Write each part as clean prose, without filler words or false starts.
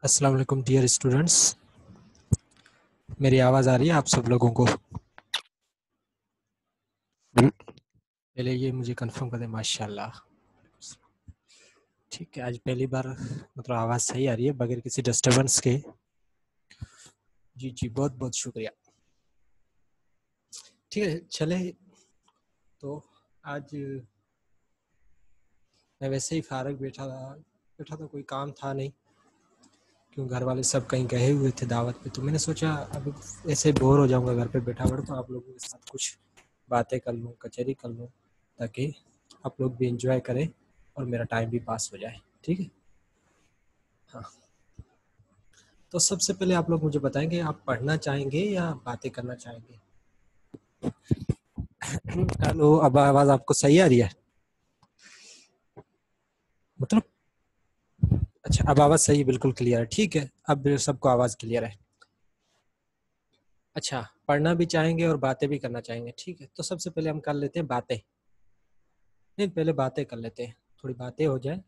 अस्सलाम वालेकुम dear students. मेरी आवाज़ आ रही है आप सब लोगों को? पहले ये मुझे कंफर्म कर दें। माशाल्लाह, ठीक है। आज पहली बार मतलब आवाज़ सही आ रही है बगैर किसी डिस्टरबेंस के। जी जी, बहुत बहुत शुक्रिया। ठीक है, चले। तो आज मैं वैसे ही फारग बैठा था, कोई काम था नहीं, क्यों घर वाले सब कहीं गए हुए थे दावत पे। तो मैंने सोचा अब ऐसे बोर हो जाऊंगा घर पे बैठा बैठा, तो आप लोगों के साथ कुछ बातें कर लूँ, कचहरी कर लूँ, ताकि आप लोग भी इंजॉय करें और मेरा टाइम भी पास हो जाए। ठीक है। हाँ, तो सबसे पहले आप लोग मुझे बताएंगे, आप पढ़ना चाहेंगे या बातें करना चाहेंगे? हेलो, अब आवाज़ आपको सही आ रही है? मतलब अच्छा, अब आवाज़ सही, बिल्कुल क्लियर है। ठीक है, अब सबको आवाज़ क्लियर है। अच्छा, पढ़ना भी चाहेंगे और बातें भी करना चाहेंगे। ठीक है, तो सबसे पहले हम कर लेते हैं बातें। नहीं, पहले बातें कर लेते हैं, थोड़ी बातें हो जाए।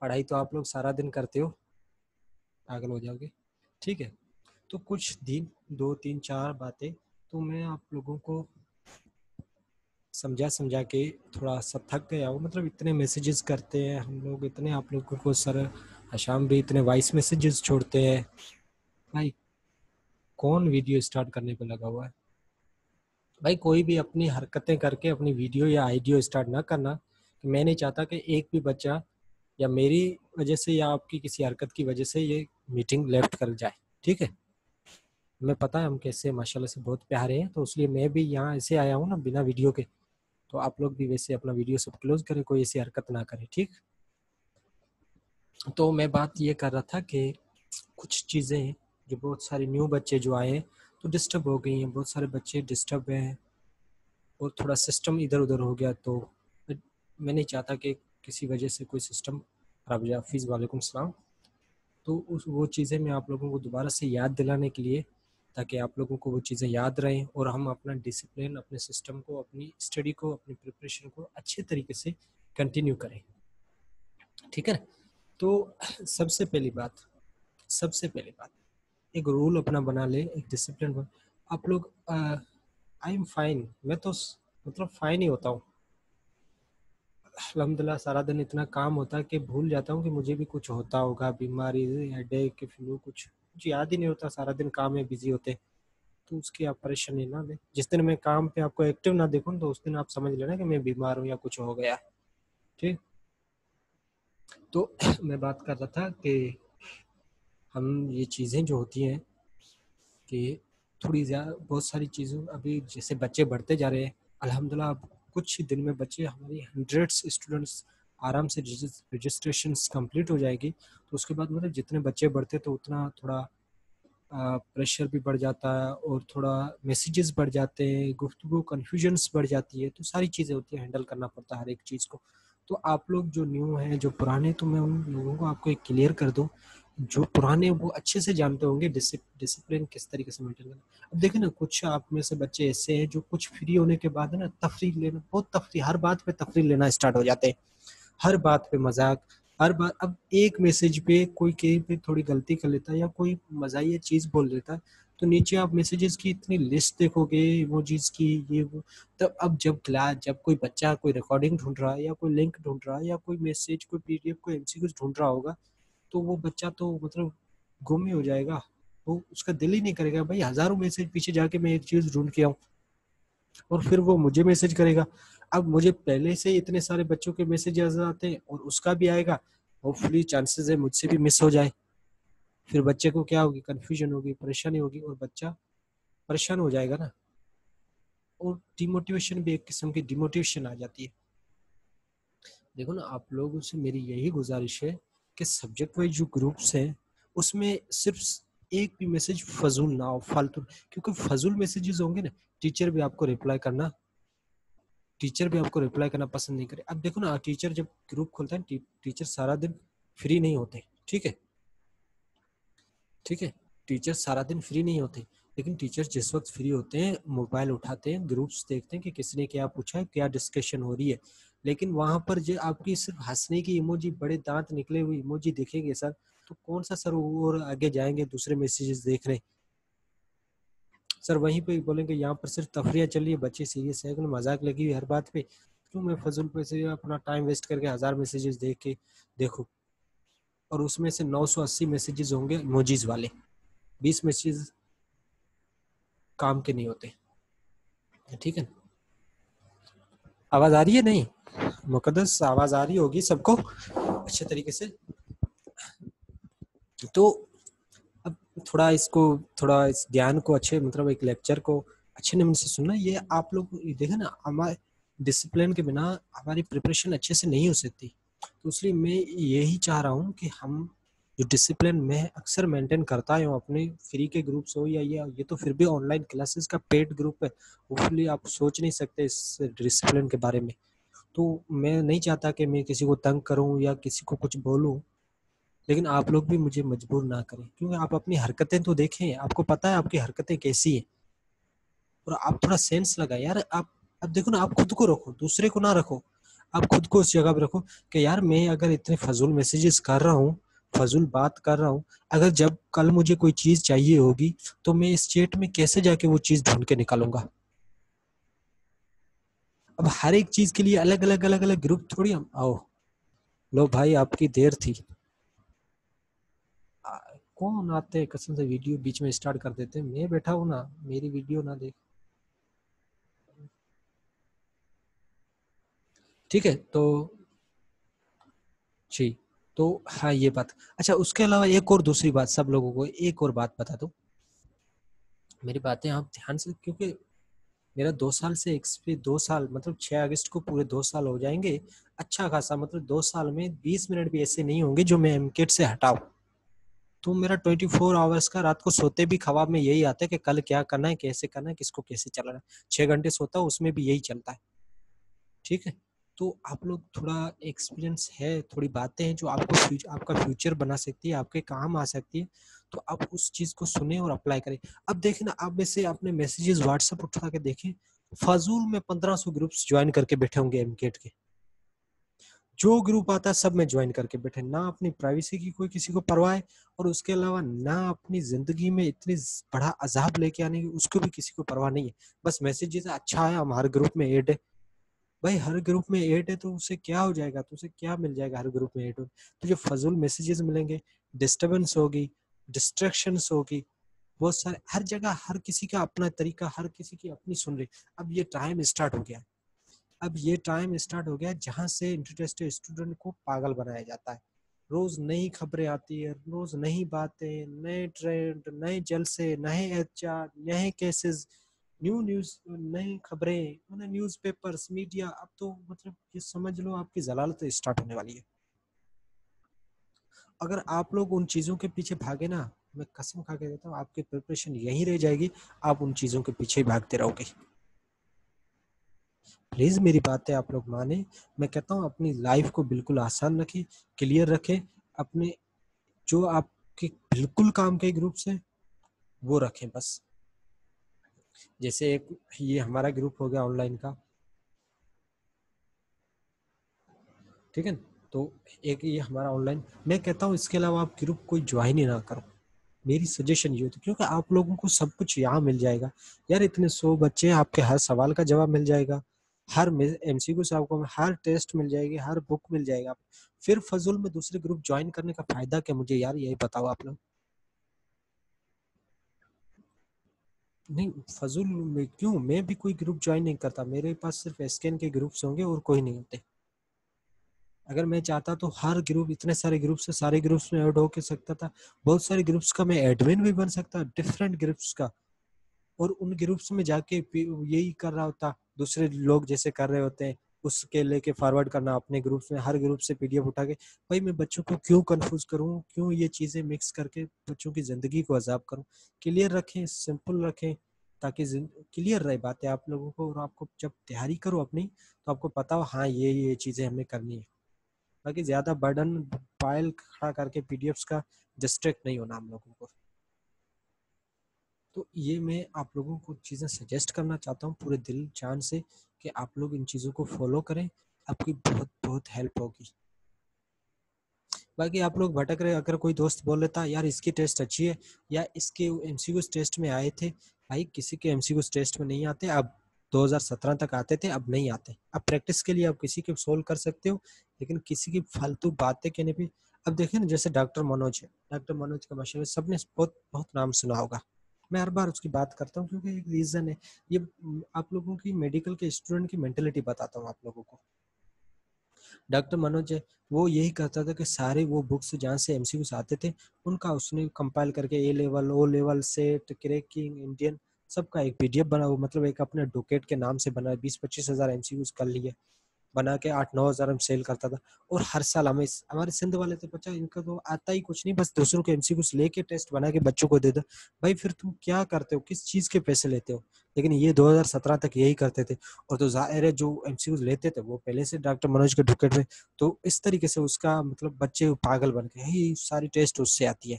पढ़ाई तो आप लोग सारा दिन करते हो, पागल हो जाओगे। ठीक है, तो कुछ दिन, दो तीन चार बातें तो मैं आप लोगों को समझा समझा के थोड़ा सा थक गया हूँ। मतलब इतने मैसेजेस करते हैं हम लोग, इतने आप लोगों को सर हशाम भी इतने वॉइस मैसेजेस छोड़ते हैं। भाई, कौन वीडियो स्टार्ट करने पे लगा हुआ है? भाई, कोई भी अपनी हरकतें करके अपनी वीडियो या आइडियो स्टार्ट ना करना। कि मैं नहीं चाहता कि एक भी बच्चा या मेरी वजह से या आपकी किसी हरकत की वजह से ये मीटिंग लेफ्ट कर जाए। ठीक है, हमें पता है हम कैसे माशाल्लाह से बहुत प्यारे हैं, तो इसलिए मैं भी यहाँ ऐसे आया हूँ ना बिना वीडियो के। तो आप लोग भी वैसे अपना वीडियो सब क्लोज करें, कोई ऐसी हरकत ना करें। ठीक। तो मैं बात ये कर रहा था कि कुछ चीज़ें जो बहुत सारे न्यू बच्चे जो आए हैं तो डिस्टर्ब हो गई हैं, बहुत सारे बच्चे डिस्टर्ब हैं और थोड़ा सिस्टम इधर उधर हो गया। तो मैं नहीं चाहता कि किसी वजह से कोई सिस्टम खराब हो जाए। हाफिज़, वालेकुम सलाम। तो उस वो चीज़ें मैं आप लोगों को दोबारा से याद दिलाने के लिए, ताकि आप लोगों को वो चीज़ें याद रहें और हम अपना डिसिप्लिन, अपने सिस्टम को, अपनी स्टडी को, अपनी प्रिपरेशन को अच्छे तरीके से कंटिन्यू करें। ठीक है। तो सबसे पहली बात एक रूल अपना बना ले, एक डिसिप्लिन बन। आप लोग आई एम फाइन, मैं तो मतलब फाइन ही होता हूँ अल्हम्दुलिल्लाह। सारा दिन इतना काम होता है कि भूल जाता हूँ कि मुझे भी कुछ होता होगा, बीमारी, हेडेक, फ्लू, कुछ याद ही नहीं होता। सारा दिन काम में बिजी होते। तो उसकी आप परेशानी ना लें। जिस दिन मैं काम पे आपको एक्टिव ना देखूँ तो उस दिन आप समझ लेना कि मैं बीमार हूँ या कुछ हो गया। ठीक। तो मैं बात कर रहा था कि हम ये चीज़ें जो होती हैं कि थोड़ी ज़्यादा, बहुत सारी चीज़ों, अभी जैसे बच्चे बढ़ते जा रहे हैं अल्हम्दुलिल्लाह। अब कुछ ही दिन में बच्चे, हमारी हंड्रेड्स स्टूडेंट्स आराम से रजिस्ट्रेशन कंप्लीट हो जाएगी। तो उसके बाद मतलब जितने बच्चे बढ़ते तो उतना थोड़ा प्रेशर भी बढ़ जाता है और थोड़ा मैसेजेस बढ़ जाते हैं, गुफ्तगू कन्फ्यूजन्स बढ़ जाती है। तो सारी चीज़ें होती हैं, हैंडल करना पड़ता है हर एक चीज़ को। तो आप लोग जो न्यू हैं, जो पुराने, तो मैं उन लोगों को आपको एक क्लियर कर दूं। जो पुराने वो अच्छे से जानते होंगे डिसिप्लिन किस तरीके से मेंटेन करना। अब देखिए ना, कुछ आप में से बच्चे ऐसे हैं जो कुछ फ्री होने के बाद है ना, तफरीह लेना, बहुत तफरीह, हर बात पे तफरीह लेना स्टार्ट हो जाते हैं। हर बात पे मजाक, हर बात। अब एक मैसेज पे कोई कहीं पे थोड़ी गलती कर लेता है या कोई मजाहिया चीज बोल देता है, तो नीचे आप मैसेजेस की इतनी लिस्ट देखोगे इमोजीज की, ये वो। तब अब जब कोई बच्चा कोई रिकॉर्डिंग ढूंढ रहा है या कोई लिंक ढूंढ रहा है या कोई मैसेज, कोई पीडीएफ, कोई एमसीक्यूज ढूंढ रहा होगा, तो वो बच्चा तो मतलब गुम ही हो जाएगा। वो उसका दिल ही नहीं करेगा भाई हजारों मैसेज पीछे जाके मैं एक चीज ढूंढ के आऊँ, और फिर वो मुझे मैसेज करेगा। अब मुझे पहले से इतने सारे बच्चों के मैसेज आते हैं और उसका भी आएगा। होपफुली चांसेस है मुझसे भी मिस हो जाए। फिर बच्चे को क्या होगी, कंफ्यूजन होगी, परेशानी होगी और बच्चा परेशान हो जाएगा ना। और डिमोटिवेशन भी, एक किस्म की डिमोटिवेशन आ जाती है। देखो ना, आप लोगों से मेरी यही गुजारिश है कि सब्जेक्ट वाइज जो ग्रुप्स हैं उसमें सिर्फ एक भी मैसेज फजूल ना हो, फालतू। क्योंकि फजूल मैसेजेस होंगे ना, टीचर भी आपको रिप्लाई करना टीचर भी आपको रिप्लाई करना पसंद नहीं करे। अब देखो ना, टीचर जब ग्रुप खोलता है, टीचर सारा दिन फ्री नहीं होते। ठीक है। ठीक है, टीचर सारा दिन फ्री नहीं होते, लेकिन टीचर जिस वक्त फ्री होते हैं मोबाइल उठाते हैं, ग्रुप्स देखते हैं कि किसने क्या पूछा है, क्या डिस्कशन हो रही है। लेकिन वहां पर जो आपकी सिर्फ हंसने की इमोजी, बड़े दांत निकले हुए इमोजी दिखेंगे सर, तो कौन सा सर और आगे जाएंगे दूसरे मैसेजेस देख रहे, सर वहीं पे बोलेंगे यहाँ पर सिर्फ तफरिया चल रही है, बच्चे सीरियस है, मजाक लगी हुई हर बात पे, क्यों मैं फजूल पे से अपना टाइम वेस्ट करके 1000 मैसेजेस देख के देखो, और उसमें से 980 मैसेजेस होंगे इमोजीज वाले, 20 मैसेजेस काम के नहीं होते। ठीक है, आवाज आ रही है? नहीं मुकद्दस आवाज आ रही होगी सबको अच्छे तरीके से। तो अब थोड़ा इस ज्ञान को अच्छे मतलब एक लेक्चर को अच्छे नमूने से सुनना। ये आप लोग देखें ना, हमारे डिसिप्लिन के बिना हमारी प्रिपरेशन अच्छे से नहीं हो सकती। तो इसलिए मैं यही चाह रहा हूँ कि हम जो डिसिप्लिन मैं अक्सर मेंटेन करता हूँ अपने फ्री के ग्रुप्स हो या ये तो फिर भी ऑनलाइन क्लासेस का पेड ग्रुप है, उसलिए आप सोच नहीं सकते इस डिसिप्लिन के बारे में। तो मैं नहीं चाहता कि मैं किसी को तंग करूं या किसी को कुछ बोलूं, लेकिन आप लोग भी मुझे मजबूर ना करें, क्योंकि आप अपनी हरकतें तो देखें, आपको पता है आपकी हरकतें कैसी है, और आप थोड़ा सेंस लगाए यार। आप अब देखो ना, आप खुद को रखो, दूसरे को ना रखो, आप खुद को उस जगह पे रखो कि यार मैं अगर इतने फजूल मैसेजेस कर रहा हूँ, फजूल बात कर रहा हूँ, अगर जब कल मुझे कोई चीज चाहिए होगी तो मैं इस चैट में कैसे जाके वो चीज ढूंढ के निकालूंगा। अब हर एक चीज के लिए अलग अलग ग्रुप थोड़ी हम आओ। लो भाई आपकी देर थी। कौन आते हैं कसम से वीडियो बीच में स्टार्ट कर देते हैं, मैं बैठा हूँ ना, मेरी वीडियो ना देख। ठीक है तो जी, तो हाँ ये बात। अच्छा उसके अलावा एक और दूसरी बात, सब लोगों को एक और बात बता दो, मेरी बातें आप ध्यान से, क्योंकि मेरा 2 साल से 2 साल मतलब 6 अगस्त को पूरे 2 साल हो जाएंगे। अच्छा खासा मतलब 2 साल में 20 मिनट भी ऐसे नहीं होंगे जो मैं एमकेट से हटाऊं। तो मेरा 24 आवर्स का रात को सोते भी ख्वाब में यही आता है कि कल क्या करना है, कैसे करना है, किसको कैसे चलाना है। 6 घंटे सोता हूँ उसमें भी यही चलता है। ठीक है, तो आप लोग थोड़ा एक्सपीरियंस है, थोड़ी बातें हैं जो आपका फ्यूचर बना सकती है, आपके काम आ सकती है, तो आप उस चीज को सुने और अप्लाई करें। अब देखें ना, आप में से अपने मैसेजेस व्हाट्सएप उठा के देखें, फाजूल में 1500 ग्रुप्स ज्वाइन करके बैठे होंगे एमकेट के, जो ग्रुप आता है सब में ज्वाइन करके बैठे, ना अपनी प्राइवेसी की कोई किसी को परवाह है, और उसके अलावा ना अपनी जिंदगी में इतनी बड़ा अजाब लेके आने की उसको भी किसी को परवाह नहीं है। बस मैसेजेस अच्छा है, हम हर ग्रुप में ऐड है। भाई हर ग्रुप में ऐड है तो उसे क्या हो जाएगा, तो उसे क्या मिल जाएगा हर ग्रुप में ऐड हो, तो जो फजूल मैसेजेस मिलेंगे, डिस्टरबेंस होगी, डिस्ट्रैक्शंस होगी, बहुत सारे हर जगह, हर किसी का अपना तरीका, हर किसी की अपनी सुन रही। अब ये टाइम स्टार्ट हो गया, अब ये टाइम स्टार्ट हो गया जहां से इंटरेस्टेड स्टूडेंट को पागल बनाया जाता है। रोज नई खबरें आती है, रोज नई बातें, नए ट्रेंड, नए जलसे, नए एचआर, नए केसेस, न्यू न्यूज, नई खबरें, मतलब न्यूज पेपर्स, मीडिया। अब तो मतलब ये समझ लो आपकी जलालत स्टार्ट होने वाली है। अगर आप लोग उन चीजों के पीछे भागे ना, मैं कसम खा के देता हूँ आपकी प्रिपरेशन यहीं रह जाएगी, आप उन चीजों के पीछे भागते रहोगे। प्लीज मेरी बातें आप लोग माने। मैं कहता हूँ अपनी लाइफ को बिल्कुल आसान रखें, क्लियर रखें, अपने जो आपके बिल्कुल काम के ग्रुप्स हैं वो रखें बस। जैसे एक ये हमारा ग्रुप हो गया ऑनलाइन का, ठीक है, तो एक ये हमारा ऑनलाइन, मैं कहता हूँ इसके अलावा आप ग्रुप कोई ज्वाइन ही ना करो, मेरी सजेशन ये होती, क्योंकि आप लोगों को सब कुछ यहाँ मिल जाएगा। यार इतने 100 बच्चे हैं, आपके हर सवाल का जवाब मिल जाएगा, हर एमसीक्यू से आपको हर टेस्ट मिल जाएगी, हर बुक मिल जाएगा। फिर फजूल में दूसरे ग्रुप ज्वाइन करने का फायदा क्या मुझे, यार यही बताओ आप लोग। नहीं फजूल में क्यों, मैं भी कोई ग्रुप ज्वाइन नहीं करता, मेरे पास सिर्फ एसकेन के ग्रुप्स होंगे और कोई नहीं होते। अगर मैं चाहता तो हर ग्रुप, इतने सारे ग्रुप से सारे ग्रुप्स में ऐड होके सकता था, बहुत सारे ग्रुप्स का मैं एडमिन भी बन सकता, डिफरेंट ग्रुप्स का, और उन ग्रुप्स में जाके यही कर रहा होता दूसरे लोग जैसे कर रहे होते हैं, उसके लेके फॉरवर्ड करना अपने ग्रुप्स में, हर ग्रुप से पीडीएफ उठा के। भाई मैं बच्चों को क्यों कंफ्यूज करूं, क्यों ये चीजें मिक्स करके बच्चों की जिंदगी को अजाब करूं। क्लियर रखें, सिंपल रखें, ताकि क्लियर रहे बातें आप लोगों को, और आपको जब तैयारी करो अपनी तो आपको पता हो हाँ ये चीजें हमें करनी है। बाकी ज्यादा बर्डन फाइल खड़ा करके पीडीएफ्स का डिस्ट्रैक्ट नहीं होना हम लोगों को। तो ये मैं आप लोगों को चीज़ें सजेस्ट करना चाहता हूँ पूरे दिल जान से, कि आप लोग इन चीज़ों को फॉलो करें, आपकी बहुत बहुत हेल्प होगी। बाकी आप लोग भटक रहे, अगर कोई दोस्त बोल लेता यार इसकी टेस्ट अच्छी है या इसके एमसीक्यू टेस्ट में आए थे, भाई किसी के एमसीक्यू टेस्ट में नहीं आते। अब 2017 तक आते थे, अब नहीं आते। अब प्रैक्टिस के लिए आप किसी के सोल्व कर सकते हो, लेकिन किसी की फालतू बातें कहने पे। अब देखिए ना, जैसे डॉक्टर मनोज है, डॉक्टर मनोज का मशहूर सबने बहुत बहुत नाम सुना होगा। मैं हर बार उसकी बात करता हूँ क्योंकि एक रीजन है ये। आप लोगों की मेडिकल के स्टूडेंट की मेंटेलिटी बताता हूँ आप लोगों को। डॉक्टर मनोज है, वो यही कहता था कि सारे वो बुक्स जहाँ से एमसीक्यूज आते थे उनका उसने कंपाइल करके A level, O level, SET, cracking, Indian, सबका एक पीडीएफ बना, वो मतलब एक अपने डुकेट के नाम से बना, 20-25 हज़ार एमसीक्यूज कर लिए, बना के 8-9 हज़ार में सेल करता था। और हर साल हमें, हमारे सिंध वाले तो बच्चा इनका तो आता ही कुछ नहीं, बस दूसरों के एमसीक्यूज लेके टेस्ट बना के बच्चों को दे दो। भाई फिर तुम क्या करते हो, किस चीज के पैसे लेते हो? लेकिन ये 2017 तक यही करते थे। और तो जाहिर है जो एमसीक्यूज लेते थे वो पहले से डॉक्टर मनोज के ढुकेट में, तो इस तरीके से उसका मतलब बच्चे पागल बन गए, ही सारी टेस्ट उससे आती है।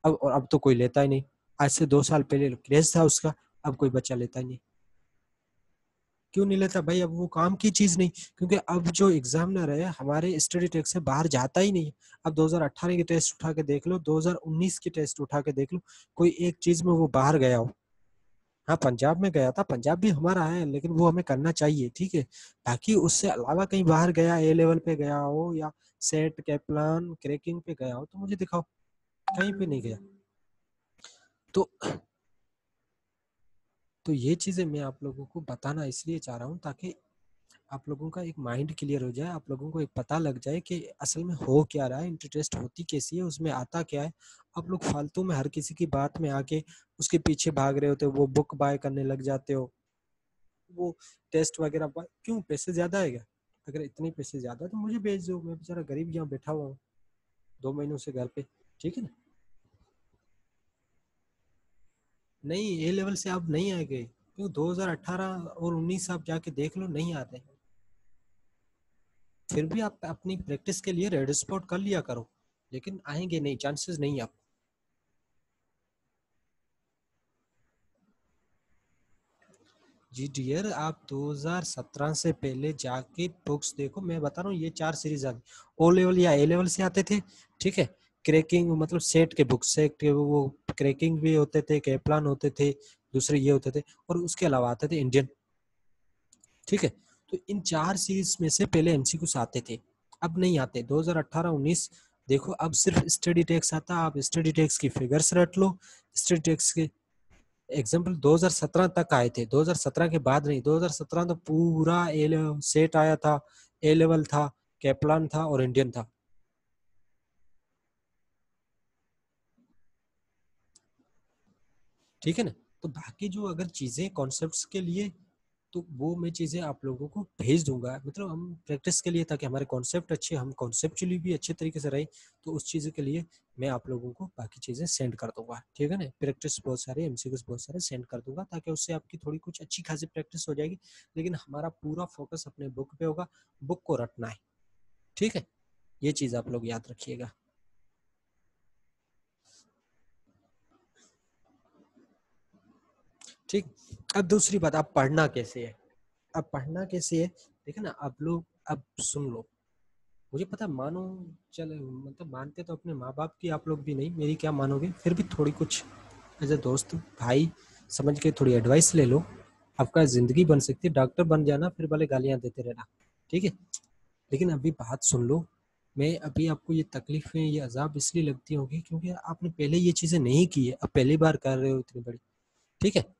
अब और अब तो कोई लेता ही नहीं। आज से 2 साल पहले क्रेज था उसका, अब कोई बच्चा लेता ही नहीं। क्यों नहीं लेता भाई? अब वो काम की चीज नहीं, क्योंकि अब जो एग्जामिनर है हमारे स्टडी टेक से बाहर जाता ही नहीं। अब 2018 की टेस्ट उठा के देख लो, 2019 की टेस्ट उठा के देख लो, कोई एक चीज में वो बाहर गया हो। हाँ पंजाब में गया था, पंजाब भी हमारा है, लेकिन वो हमें करना चाहिए, ठीक है। बाकी उससे अलावा कहीं बाहर गया, ए लेवल पे गया हो या सेट, कैप्लान, क्रैकिंग पे गया हो तो मुझे दिखाओ। कहीं पे नहीं गया। तो तो ये चीजें मैं आप लोगों को बताना इसलिए चाह रहा हूँ ताकि आप लोगों का एक माइंड क्लियर हो जाए, आप लोगों को एक पता लग जाए कि असल में हो क्या रहा है, इंटरेस्ट होती कैसी है, उसमें आता क्या है। आप लोग फालतू में हर किसी की बात में आके उसके पीछे भाग रहे होते हो, वो बुक बाय करने लग जाते हो, वो टेस्ट वगैरह क्यों? पैसे ज्यादा है क्या? अगर इतने पैसे ज्यादा है तो मुझे भेज दो, मैं बेचारा गरीब यहाँ बैठा हुआ हूँ 2 महीनों से घर पे, ठीक है ना। नहीं, ए लेवल से आप नहीं आए गए क्यों? 2018 और 19 आप जाके देख लो, नहीं आते। फिर भी आप अपनी प्रैक्टिस के लिए रेड स्पॉट कर लिया करो, लेकिन आएंगे नहीं, चांसेस नहीं आप। जी डियर, आप 2017 से पहले जाके बुक्स देखो, मैं बता रहा हूँ ये 4 सीरीज आ गई। ओ लेवल या ए लेवल से आते थे, ठीक है। क्रैकिंग मतलब सेट के बुक्स, सेट के वो क्रैकिंग भी होते थे, कैप्लान होते थे, दूसरे ये होते थे, और उसके अलावा आते थे इंडियन, ठीक है। तो इन 4 सीरीज में से पहले एमसीक्यूज आते थे, अब नहीं आते। 2018-19 देखो, अब सिर्फ स्टडी टेक्स आता है, आप स्टडी टेक्स की फिगर्स रट लो। स्टडी टेक्स के एग्जाम्पल 2017 तक आए थे, 2017 के बाद नहीं। 2017 तो पूरा ए लेवल सेट आया था, ए लेवल था, कैप्लान था और इंडियन था, ठीक है ना। तो बाकी जो अगर चीजें कॉन्सेप्ट्स के लिए, तो वो मैं चीजें आप लोगों को भेज दूंगा, मतलब हम प्रैक्टिस के लिए, ताकि हमारे कॉन्सेप्ट अच्छे, हम कॉन्सेप्चुअली भी अच्छे तरीके से रहे। तो उस चीज के लिए मैं आप लोगों को बाकी चीजें सेंड कर दूंगा, ठीक है ना। प्रैक्टिस बहुत सारे, एमसीक्यूज बहुत सारे सेंड कर दूंगा, ताकि उससे आपकी थोड़ी कुछ अच्छी खासी प्रैक्टिस हो जाएगी। लेकिन हमारा पूरा फोकस अपने बुक पे होगा, बुक को रटना है, ठीक है। ये चीज आप लोग याद रखिएगा। ठीक। अब दूसरी बात, आप पढ़ना कैसे है? अब पढ़ना कैसे है, देखिए ना, आप लोग अब सुन लो। मुझे पता, मानो, चले मतलब मानते तो अपने माँ बाप की आप लोग भी नहीं, मेरी क्या मानोगे, फिर भी थोड़ी कुछ एज ए दोस्त भाई समझ के थोड़ी एडवाइस ले लो। आपका ज़िंदगी बन सकती है, डॉक्टर बन जाना फिर भले गालियाँ देते रहना, ठीक है। लेकिन अभी बात सुन लो। मैं अभी आपको ये तकलीफें, ये अजाब इसलिए लगती होगी क्योंकि आपने पहले ये चीज़ें नहीं की है, अब पहली बार कर रहे हो इतनी बड़ी, ठीक है।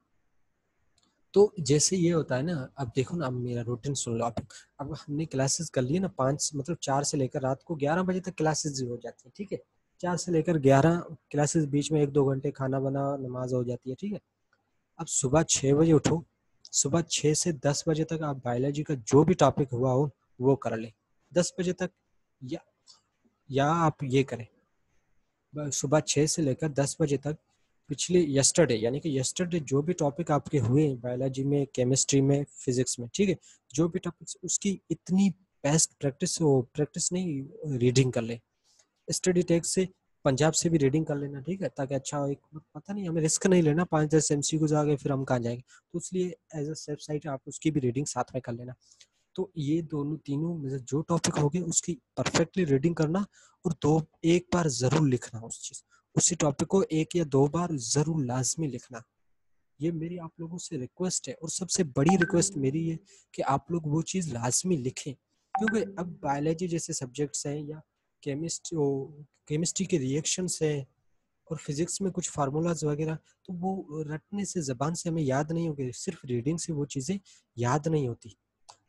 तो जैसे ये होता है ना, अब देखो ना, अब मेरा रूटीन सुन लो आप। अब हमने क्लासेस कर लिए ना, 5 मतलब 4 से लेकर रात को 11 बजे तक क्लासेस हो जाती है, ठीक है। 4 से लेकर 11 क्लासेस, बीच में 1-2 घंटे खाना बना, नमाज हो जाती है, ठीक है। अब सुबह 6 बजे उठो, सुबह 6 से 10 बजे तक आप बायोलॉजी का जो भी टॉपिक हुआ हो वो कर ले, 10 बजे तक। या आप ये करें, सुबह 6 से लेकर 10 बजे तक पिछले यस्टरडे, यानी कि यस्टरडे जो भी टॉपिक आपके हुए बायोलॉजी में, केमिस्ट्री में, फिजिक्स में, ठीक है, जो भी टॉपिक्स, उसकी इतनी बेस्ट प्रैक्टिस हो, प्रैक्टिस नहीं, रीडिंग कर ले। स्टडी टेक्स्ट से, पंजाब से भी रीडिंग कर लेना, ठीक है, ताकि अच्छा एक, पता नहीं, हमें रिस्क नहीं लेना, 5-10 एमसीक्यूज आ गए फिर हम कहाँ जाएंगे, तो इसलिए एज अ सेफ साइड आप उसकी भी रीडिंग साथ में कर लेना। तो ये दोनों तीनों में से जो टॉपिक होगे उसकी परफेक्टली रीडिंग करना, और एक बार जरूर लिखना उसी टॉपिक को 1 या 2 बार जरूर लाजमी लिखना। ये मेरी आप लोगों से रिक्वेस्ट है, और सबसे बड़ी रिक्वेस्ट मेरी है कि आप लोग वो चीज़ लाजमी लिखें, क्योंकि अब बायोलॉजी जैसे सब्जेक्ट्स हैं, या केमिस्ट्री के रिएक्शंस है, और फिजिक्स में कुछ फार्मूलाज वगैरह, तो वो रटने से, जबान से हमें याद नहीं होगी, सिर्फ रीडिंग से वो चीज़ें याद नहीं होती।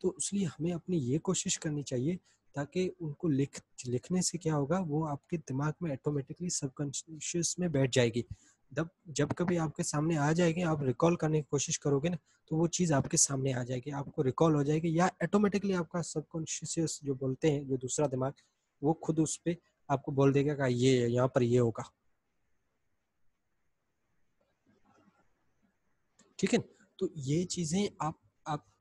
तो इसलिए हमें अपनी ये कोशिश करनी चाहिए, ताकि उनको लिखने से क्या होगा, वो आपके दिमाग में ऑटोमेटिकली सबकॉन्शियस में बैठ जाएगी। जब कभी आपके सामने आ जाएगी, आप रिकॉल करने की कोशिश करोगे ना, तो वो चीज़ आपके सामने आ जाएगी, आपको रिकॉल हो जाएगी, या ऑटोमेटिकली आपका सबकॉन्शियस जो बोलते हैं, जो दूसरा दिमाग, वो खुद उस पर आपको बोल देगा कि ये यहाँ पर ये होगा। ठीक है। तो ये चीज़ें आप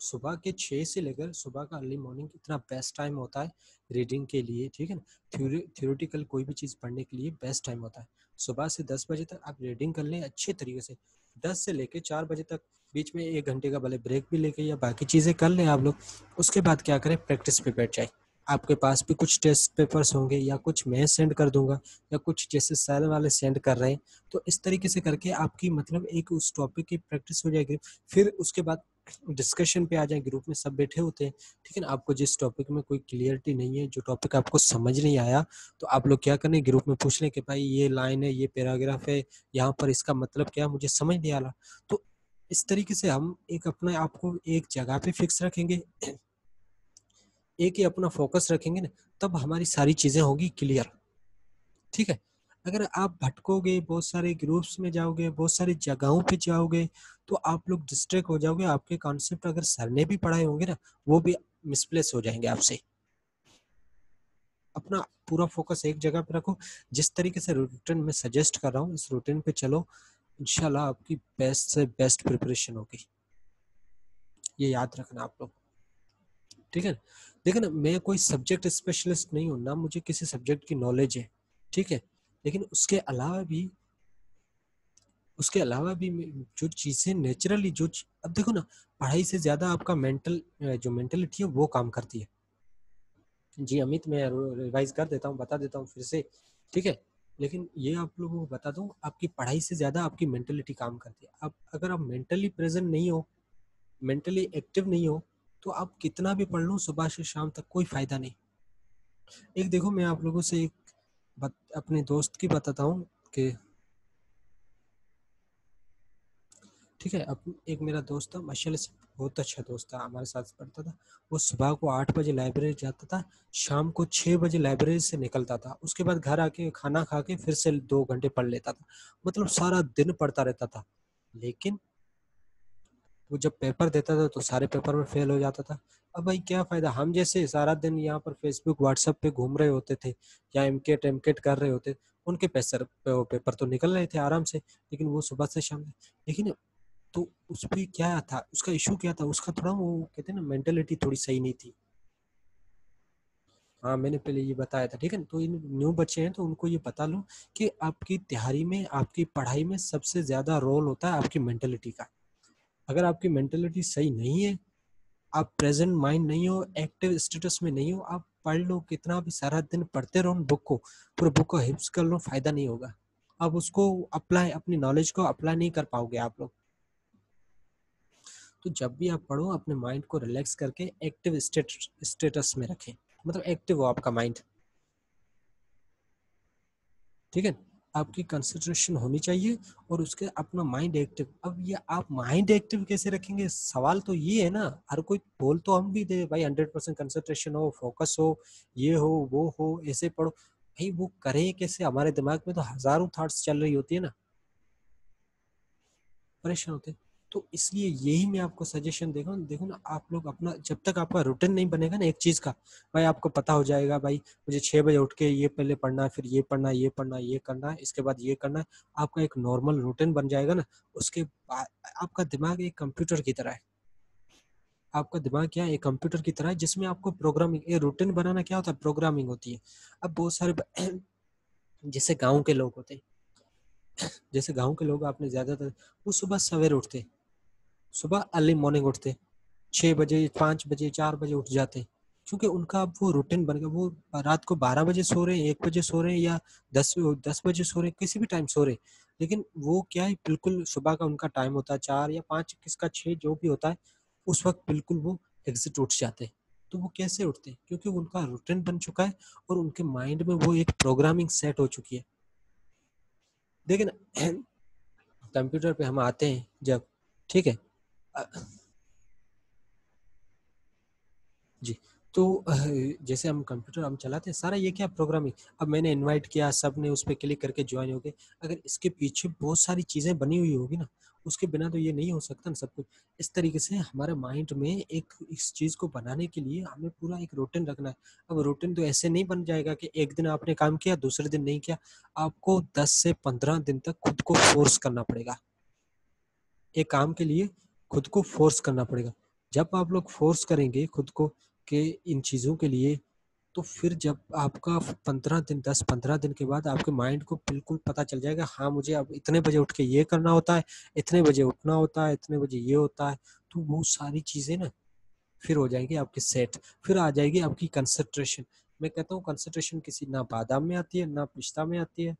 सुबह के 6 से लेकर, सुबह का अर्ली मॉर्निंग इतना बेस्ट टाइम होता है रीडिंग के लिए। ठीक है ना, थ्योरेटिकल कोई भी चीज़ पढ़ने के लिए बेस्ट टाइम होता है। सुबह से 10 बजे तक आप रीडिंग कर लें अच्छे तरीके से, 10 से लेकर 4 बजे तक, बीच में 1 घंटे का भले ब्रेक भी लेके या बाकी चीज़ें कर लें आप लोग। उसके बाद क्या करें, प्रैक्टिस पे बैठ जाए। आपके पास भी कुछ टेस्ट पेपर्स होंगे, या कुछ मैं सेंड कर दूंगा, या कुछ जैसे सर वाले सेंड कर रहे हैं, तो इस तरीके से करके आपकी मतलब एक उस टॉपिक की प्रैक्टिस हो जाएगी। फिर उसके बाद डिस्कशन पे आ जाए, ग्रुप में सब बैठे होते हैं। ठीक है ना, आपको जिस टॉपिक में कोई क्लियरिटी नहीं है, जो टॉपिक आपको समझ नहीं आया, तो आप लोग क्या करें, ग्रुप में पूछ लें कि भाई ये लाइन है, ये पैराग्राफ है, यहाँ पर इसका मतलब क्या, मुझे समझ नहीं आ रहा। तो इस तरीके से हम एक अपने आप को एक जगह पे फिक्स रखेंगे, एक ही अपना फोकस रखेंगे ना, तब हमारी सारी चीजें होगी क्लियर। ठीक है। अगर आप भटकोगे, बहुत सारे ग्रुप्स में जाओगे, बहुत सारी जगहों पे जाओगे, तो आप लोग डिस्ट्रैक्ट हो जाओगे, आपके कॉन्सेप्ट अगर सर ने भी पढ़ाए होंगे ना, वो भी मिसप्लेस हो जाएंगे आपसे। अपना पूरा फोकस एक जगह पे रखो। जिस तरीके से रूटीन में सजेस्ट कर रहा हूँ, इस रूटीन पे चलो, इंशाल्लाह आपकी बेस्ट से बेस्ट प्रिपरेशन होगी। ये याद रखना आप लोग। ठीक है। देखिए ना, मैं कोई सब्जेक्ट स्पेशलिस्ट नहीं हूँ ना, मुझे किसी सब्जेक्ट की नॉलेज है। ठीक है। लेकिन उसके अलावा भी जो चीज़ें नेचुरली अब देखो ना, पढ़ाई से ज़्यादा आपका जो मेंटलिटी है वो काम करती है। जी अमित, मैं रिवाइज कर देता हूँ, बता देता हूँ फिर से। ठीक है। लेकिन ये आप लोगों को बता दूँ, आपकी पढ़ाई से ज़्यादा आपकी मेंटलिटी काम करती है। आप अगर आप मेंटली प्रेजेंट नहीं हो, मेंटली एक्टिव नहीं हो, तो आप कितना भी पढ़ लो सुबह से शाम तक, कोई फायदा नहीं। एक देखो, मैं आप लोगों से एक अपने दोस्त की बताता हूँ कि, ठीक है, अब एक मेरा दोस्त था, माशाल्लाह से बहुत अच्छा दोस्त था, हमारे साथ पढ़ता था। वो सुबह को 8 बजे लाइब्रेरी जाता था, शाम को 6 बजे लाइब्रेरी से निकलता था, उसके बाद घर आके खाना खा के फिर से 2 घंटे पढ़ लेता था। मतलब सारा दिन पढ़ता रहता था। लेकिन वो जब पेपर देता था तो सारे पेपर में फेल हो जाता था। अब भाई क्या फायदा, हम जैसे सारा दिन यहाँ पर फेसबुक व्हाट्सएप पे घूम रहे होते थे, या एमकेट एमकेट कर रहे होते, उनके पेपर तो निकल रहे थे आराम से, लेकिन वो सुबह से शाम। लेकिन तो उस पे क्या था, उसका इशू क्या था, उसका थोड़ा वो कहते हैं ना, मेंटेलिटी थोड़ी सही नहीं थी। हाँ, मैंने पहले ये बताया था। ठीक है, तो इन न्यू बच्चे हैं तो उनको ये बता लो कि आपकी तैयारी में, आपकी पढ़ाई में सबसे ज्यादा रोल होता है आपकी मेंटेलिटी का। अगर आपकी मेंटेलिटी सही नहीं है, आप प्रेजेंट माइंड नहीं हो, एक्टिव स्टेटस में नहीं हो, आप पढ़ लो कितना भी, सारा दिन पढ़ते रहो बुक को, पूरे बुक को हिफ्स कर लो, फायदा नहीं होगा। आप उसको अप्लाई, अपनी नॉलेज को अप्लाई नहीं कर पाओगे आप लोग। तो जब भी आप पढ़ो, अपने माइंड को रिलैक्स करके एक्टिव स्टेटस में रखें, मतलब एक्टिव हो आपका माइंड। ठीक है। आपकी कंसंट्रेशन होनी चाहिए, और उसके अपना माइंड एक्टिव। अब ये आप माइंड एक्टिव कैसे रखेंगे, सवाल तो ये है ना। हर कोई बोल तो हम भी दे भाई, 100% कंसंट्रेशन हो, फोकस हो, ये हो वो हो, ऐसे पढ़ो, भाई वो करें कैसे, हमारे दिमाग में तो हजारों थॉट्स चल रही होती है ना, परेशान होते हैं। तो इसलिए यही मैं आपको सजेशन देगा, देखो ना, आप लोग अपना, जब तक आपका रूटीन नहीं बनेगा ना एक चीज का, भाई आपको पता हो जाएगा भाई, मुझे 6 बजे उठ के ये पहले पढ़ना है, फिर ये पढ़ना है, ये पढ़ना है, ये करना है, इसके बाद ये करना है। आपका एक नॉर्मल रूटीन बन जाएगा ना, उसके बाद आपका दिमाग एक कंप्यूटर की तरह है। आपका दिमाग क्या है, एक कंप्यूटर की तरह है, जिसमें आपको प्रोग्रामिंग, ये रूटीन बनाना क्या होता है, प्रोग्रामिंग होती है। अब बहुत सारे जैसे गाँव के लोग होते हैं, जैसे गाँव के लोग आपने ज्यादातर, वो सुबह सवेरे उठते, सुबह अर्ली मॉर्निंग उठते, 6 बजे 5 बजे 4 बजे उठ जाते हैं, क्योंकि उनका अब वो रूटीन बन गया। वो रात को 12 बजे सो रहे हैं, 1 बजे सो रहे हैं, या 10 बजे सो रहे हैं, किसी भी टाइम सो रहे हैं, लेकिन वो क्या है, बिल्कुल सुबह का उनका टाइम होता है 4 या 5, किसका 6, जो भी होता है, उस वक्त बिल्कुल वो एग्जिट उठ जाते हैं। तो वो कैसे उठते हैं? क्योंकि उनका रूटीन बन चुका है और उनके माइंड में वो एक प्रोग्रामिंग सेट हो चुकी है। देखिए ना, कंप्यूटर पे हम आते हैं जब, ठीक है, जी, तो जैसे हम कंप्यूटर हम चलाते हैं, सारा ये क्या प्रोग्रामिंग। अब मैंने इनवाइट किया, सब ने उस पे क्लिक करके ज्वाइन हो गए। अगर इसके पीछे बहुत सारी चीज़ें बनी हुई होगी ना, उसके बिना तो ये नहीं हो सकता ना सब कुछ। इस तरीके से हमारे माइंड में एक इस चीज़ को बनाने के लिए हमें पूरा एक रूटीन रखना है। अब रूटीन तो ऐसे नहीं बन जाएगा कि एक दिन आपने काम किया, दूसरे दिन नहीं किया। आपको 10 से 15 दिन तक खुद को फोर्स करना पड़ेगा। एक काम के लिए खुद को फोर्स करना पड़ेगा। जब आप लोग फोर्स करेंगे खुद को कि इन चीज़ों के लिए, तो फिर जब आपका 15 दिन 10-15 दिन के बाद आपके माइंड को बिल्कुल पता चल जाएगा, हाँ मुझे अब इतने बजे उठ के ये करना होता है, इतने बजे उठना होता है, इतने बजे ये होता है। तो वो सारी चीज़ें ना फिर हो जाएगी आपकी सेट। फिर आ जाएगी आपकी कंसंट्रेशन। मैं कहता हूँ कंसंट्रेशन किसी ना बादाम में आती है, ना पिस्ता में आती है,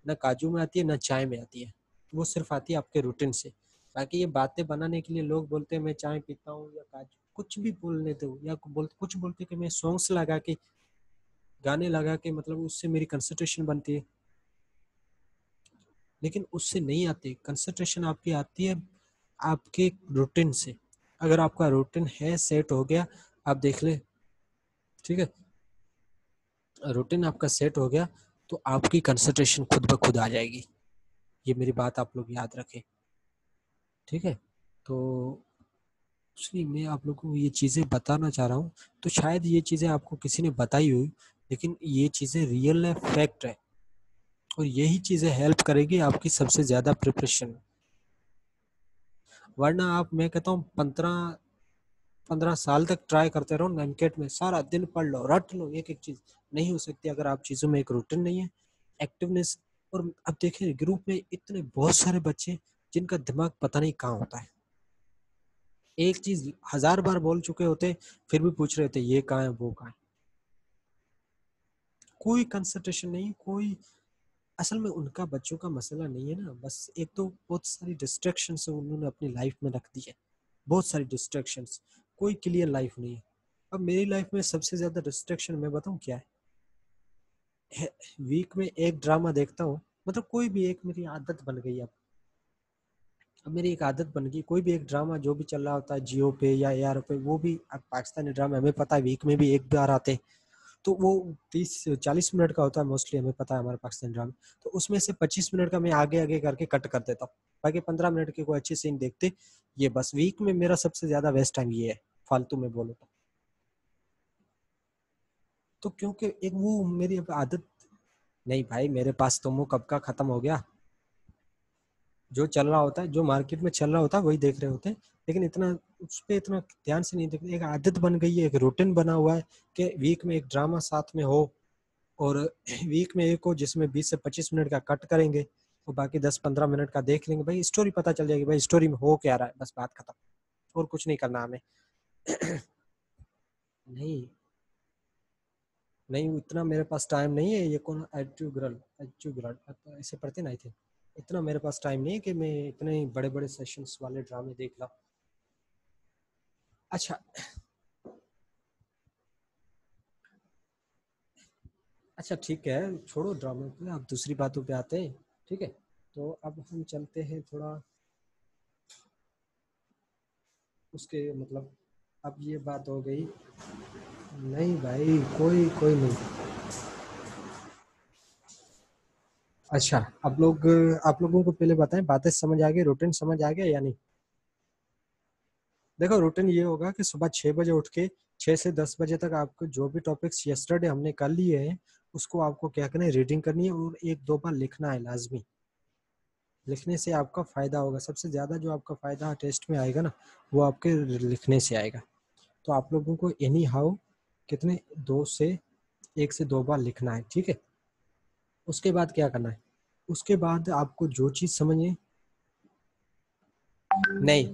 ना काजू में आती है, ना चाय में आती है। वो सिर्फ आती है आपके रूटीन से। बाकी ये बातें बनाने के लिए लोग बोलते हैं मैं चाय पीता हूँ या काजू, कुछ भी बोलने दो, या कुछ बोलते कि मैं सॉन्ग्स लगा के, गाने लगा के, मतलब उससे मेरी कंसंट्रेशन बनती है, लेकिन उससे नहीं आती कंसंट्रेशन। आपकी आती है आपके रूटीन से। अगर आपका रूटीन है, सेट हो गया, आप देख ले, ठीक है, रूटीन आपका सेट हो गया, तो आपकी कंसंट्रेशन खुद ब खुद आ जाएगी। ये मेरी बात आप लोग याद रखें, ठीक है। तो इसलिए मैं आप लोगों को ये चीज़ें बताना चाह रहा हूँ। तो शायद ये चीज़ें आपको किसी ने बताई हुई, लेकिन ये चीज़ें रियल है, फैक्ट है, और यही चीज़ें हेल्प करेगी आपकी सबसे ज़्यादा प्रिपरेशन। वरना आप, मैं कहता हूँ 15 साल तक ट्राई करते रहो एमकेट में, सारा दिन पढ़ लो, रट लो एक एक चीज़, नहीं हो सकती अगर आप चीज़ों में एक रूटीन नहीं है, एक्टिवनेस। और अब देखें ग्रुप में इतने बहुत सारे बच्चे जिनका दिमाग पता नहीं कहाँ होता है, एक चीज 1000 बार बोल चुके होते, फिर भी पूछ रहे थे ये कहाँ है वो कहाँ है। कोई कंसंट्रेशन नहीं, कोई, असल में उनका बच्चों का मसला नहीं है ना, बस एक तो बहुत सारी डिस्ट्रैक्शन से उन्होंने अपनी लाइफ में रख दी है, बहुत सारी डिस्ट्रैक्शंस, कोई क्लियर लाइफ नहीं है। अब मेरी लाइफ में सबसे ज्यादा डिस्ट्रैक्शन मैं बताऊं क्या है, वीक में एक ड्रामा देखता हूँ, मतलब कोई भी एक, मेरी आदत बन गई अब मेरी एक आदत बन गई, कोई भी एक ड्रामा जो भी चल रहा होता है जियो पे या एआर पे, वो भी अब पाकिस्तानी ड्रामा हमें पता है वीक में भी एक बार आते, तो वो 30-40 मिनट का होता है मोस्टली, हमें पता है हमारे पाकिस्तान ड्रामा। तो उसमें से 25 मिनट का मैं आगे आगे करके कट कर देता हूँ, बाकी 15 मिनट के कोई अच्छी सीन देखते। ये बस वीक में मेरा सबसे ज्यादा वेस्ट टाइम ये है, फालतू में बोलो तो क्योंकि एक वो मेरी अब आदत। नहीं भाई, मेरे पास तो वो कब का खत्म हो गया, जो चल रहा होता है, जो मार्केट में चल रहा होता है वही देख रहे होते हैं, लेकिन इतना उस पर इतना ध्यान से नहीं देखते। एक आदत बन गई है, एक रूटीन बना हुआ है कि वीक में एक ड्रामा साथ में हो, और वीक में एक हो जिसमें 20 से 25 मिनट का कट करेंगे, और बाकी 10-15 मिनट का देख लेंगे, भाई स्टोरी पता चल जाएगी, भाई स्टोरी में हो क्या रहा है, बस बात खत्म, और कुछ नहीं करना हमें। नहीं, नहीं इतना मेरे पास टाइम नहीं है, ये कौन एचू ग्रल ऐसे पढ़ते नहीं थे, इतना मेरे पास टाइम नहीं है कि मैं इतने बड़े बड़े सेशंस वाले ड्रामे देख ला। अच्छा, अच्छा ठीक है, छोड़ो ड्रामे पे, आप दूसरी बातों पे आते हैं, ठीक है। तो अब हम चलते हैं थोड़ा उसके, मतलब अब ये बात हो गई। नहीं भाई, कोई कोई नहीं। अच्छा, आप लोगों को पहले बताएं, बातें समझ आ गई, रूटीन समझ आ गया या नहीं? देखो रूटीन ये होगा कि सुबह 6 बजे उठ के 6 से 10 बजे तक आपको जो भी टॉपिक्स यस्टरडे हमने कर लिए हैं, उसको आपको क्या करना है, रीडिंग करनी है, और 1-2 बार लिखना है लाजमी। लिखने से आपका फायदा होगा, सबसे ज्यादा जो आपका फायदा टेस्ट में आएगा ना, वो आपके लिखने से आएगा। तो आप लोगों को एनी हाउ कितने, 1 से 2 बार लिखना है, ठीक है। उसके बाद क्या करना है, उसके बाद आपको जो चीज समझे। नहीं,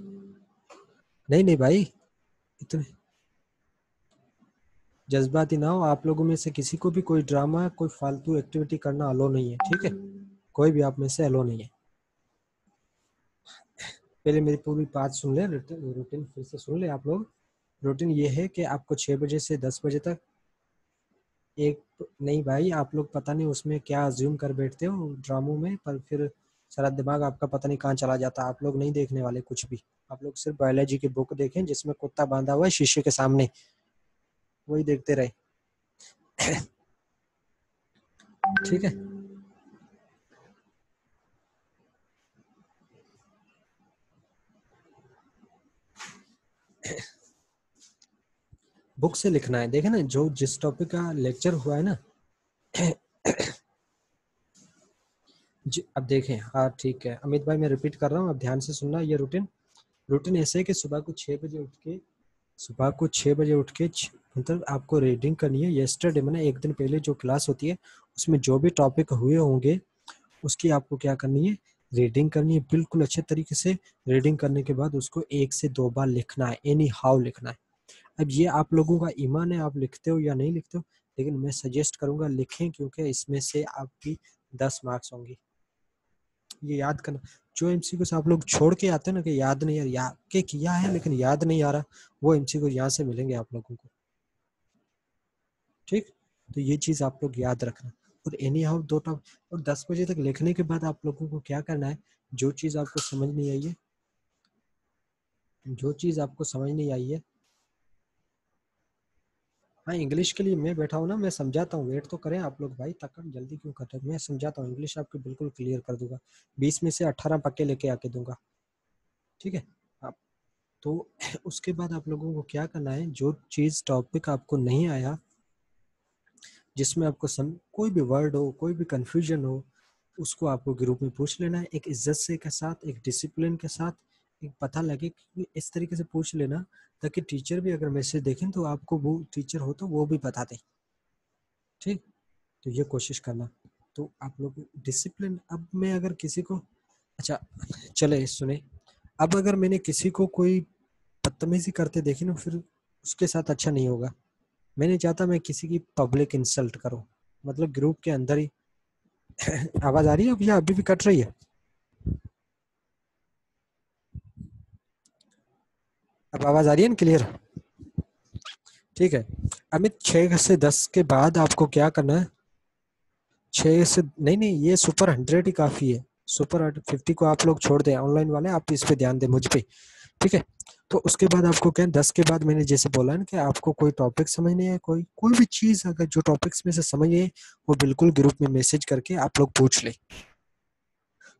नहीं नहीं भाई, इतने जज्बाती ना हो। आप लोगों में से किसी को भी कोई ड्रामा, कोई फालतू एक्टिविटी करना अलो नहीं है, ठीक है? कोई भी आप में से अलो नहीं है। पहले मेरी पूरी बात सुन ले, रूटीन फिर से सुन ले आप लोग। रूटीन ये है कि आपको 6 बजे से 10 बजे तक एक, नहीं भाई आप लोग पता नहीं उसमें क्या अज्यूम कर बैठते हो ड्रामों में, पर फिर सारा दिमाग आपका पता नहीं कहाँ चला जाता। आप लोग नहीं देखने वाले कुछ भी। आप लोग सिर्फ बायोलॉजी की बुक देखें जिसमें कुत्ता बांधा हुआ है शीशे के सामने, वही देखते रहे, ठीक है? बुक से लिखना है, देखे ना जो जिस टॉपिक का लेक्चर हुआ है ना। अब देखें, हाँ ठीक है अमित भाई, मैं रिपीट कर रहा हूँ, अब ध्यान से सुनना। ये रूटीन रूटीन ऐसे है कि सुबह को 6 बजे उठ के मतलब आपको रीडिंग करनी है। यस्टरडे मैंने एक दिन पहले जो क्लास होती है उसमें जो भी टॉपिक हुए होंगे उसकी आपको क्या करनी है, रीडिंग करनी है बिल्कुल अच्छे तरीके से। रीडिंग करने के बाद उसको 1 से 2 बार लिखना है, एनी हाउ लिखना है। अब ये आप लोगों का ईमान है, आप लिखते हो या नहीं लिखते हो, लेकिन मैं सजेस्ट करूंगा लिखें, क्योंकि इसमें से आपकी 10 मार्क्स होंगी। ये याद करना। जो एमसीक्यू से आप लोग छोड़ के आते हैं ना कि याद नहीं, याद के किया है लेकिन याद नहीं आ रहा, वो एमसीक्यू यहाँ से मिलेंगे आप लोगों को, ठीक? तो ये चीज आप लोग याद रखना। और एनी हाउ 2 टॉप, और 10 बजे तक लिखने के बाद आप लोगों को क्या करना है, जो चीज आपको समझ नहीं आई है, जो चीज आपको समझ नहीं आई है, हाँ इंग्लिश के लिए मैं बैठा हूँ ना, मैं समझाता हूँ, वेट तो करें आप लोग भाई, तक जल्दी क्यों कर रहे हैं? मैं समझाता हूँ, इंग्लिश आपको बिल्कुल क्लियर कर दूंगा, 20 में से 18 पक्के लेके आके दूंगा, ठीक है? आप तो उसके बाद आप लोगों को क्या करना है, जो चीज टॉपिक आपको नहीं आया, जिसमें आपको कोई भी वर्ड हो, कोई भी कंफ्यूजन हो, उसको आपको ग्रुप में पूछ लेना है, एक इज्जत से के साथ, एक डिसिप्लिन के साथ। एक पता लगे कि इस तरीके से पूछ लेना, ताकि टीचर भी अगर मैसेज देखें तो आपको, वो टीचर हो तो वो भी बता दे, ठीक? तो ये कोशिश करना। तो आप लोग डिसिप्लिन, अब मैं अगर किसी को, अच्छा चले सुने, अब अगर मैंने किसी को कोई बदतमीजी करते देखी ना, फिर उसके साथ अच्छा नहीं होगा। मैं नहीं चाहता मैं किसी की पब्लिक इंसल्ट करूं, मतलब ग्रुप के अंदर ही। आवाज आ रही है अब या अभी भी कट रही है? अब आवाज आ रही है ना क्लियर? ठीक है अमित, 6 से 10 के बाद आपको क्या करना है, 6 से, नहीं नहीं ये सुपर 100 ही काफी है। सुपर 50 को आप लोग छोड़ दें, ऑनलाइन वाले आप इस पे ध्यान दें, मुझ पे, ठीक है? तो उसके बाद आपको क्या, 10 के बाद मैंने जैसे बोला ना कि आपको कोई टॉपिक समझ नहीं है, कोई कोई भी चीज अगर जो टॉपिक्स में से समझ नहीं है, वो बिल्कुल ग्रुप में मैसेज करके आप लोग पूछ ले।